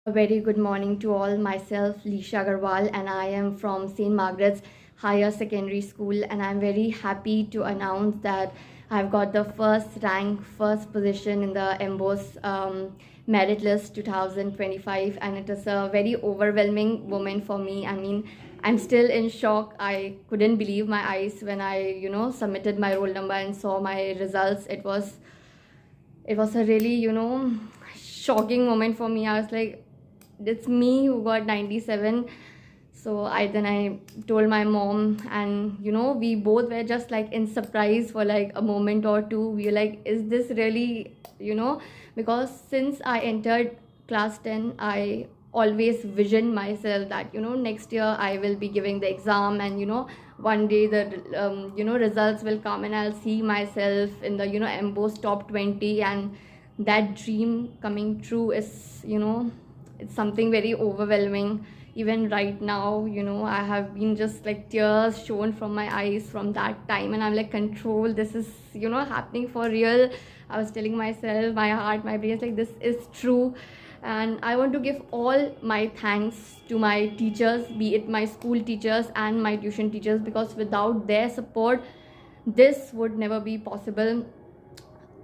A very good morning to all. Myself, Lisha Agarwal, and I am from St. Margaret's Higher Secondary School. And I'm very happy to announce that I've got the first rank, first position in the MBOS merit list 2025. And it is a very overwhelming moment for me. I mean, I'm still in shock. I couldn't believe my eyes when I submitted my roll number and saw my results. It was a really shocking moment for me. I was like, it's me who got 97. So I told my mom, and we both were just like in surprise for like a moment or two. We were like, is this really? Because since I entered class 10, I always vision myself that next year I will be giving the exam, and one day the results will come and I'll see myself in the MBOS top 20. And that dream coming true is it's something very overwhelming. Even right now, I have been just like tears shown from my eyes from that time, and I'm like, control, this is happening for real. I was telling myself, my heart, my brain is like, this is true. And I want to give all my thanks to my teachers, be it my school teachers and my tuition teachers, because without their support this would never be possible.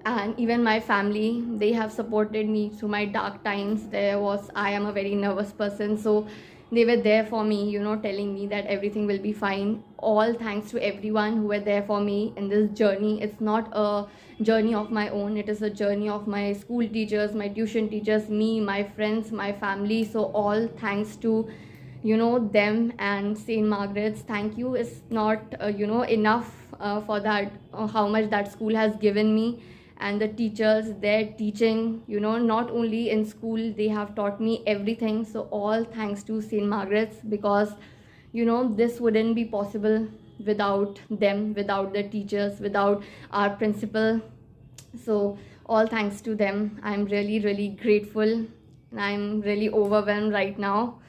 And even my family, they have supported me through my dark times. I am a very nervous person, so they were there for me, telling me that everything will be fine. All thanks to everyone who were there for me in this journey. It's not a journey of my own, it is a journey of my school teachers, my tuition teachers, me, my friends, my family. So all thanks to them. And St. Margaret's, thank you is not enough for that, how much that school has given me. And the teachers, their teaching, not only in school, they have taught me everything. So all thanks to St. Margaret's, because this wouldn't be possible without them, without the teachers, without our principal. So all thanks to them. I'm really, really grateful, and I'm really overwhelmed right now.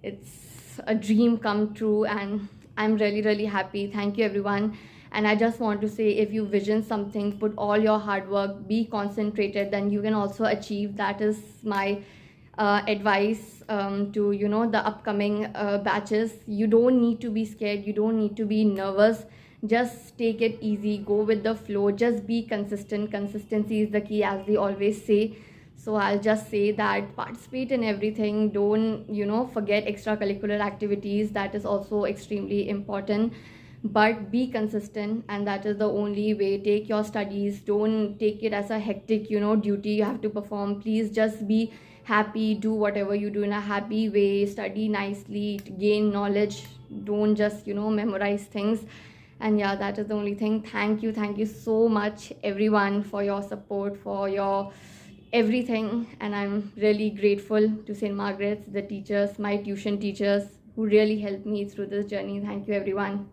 It's a dream come true, and I'm really, really happy. Thank you, everyone. And I just want to say, if you vision something, put all your hard work, be concentrated, then you can also achieve. That is my advice to the upcoming batches. You don't need to be scared, you don't need to be nervous. Just take it easy, go with the flow, just be consistent. Consistency is the key, as they always say. So I'll just say that participate in everything. Don't forget extracurricular activities. That is also extremely important. But be consistent, and that is the only way. Take your studies, don't take it as a hectic duty you have to perform. Please just be happy, do whatever you do in a happy way, study nicely, gain knowledge. Don't just memorize things. And yeah, that is the only thing. Thank you so much, everyone, for your support, for your everything. And I'm really grateful to St. Margaret's, the teachers, my tuition teachers, who really helped me through this journey. Thank you, everyone.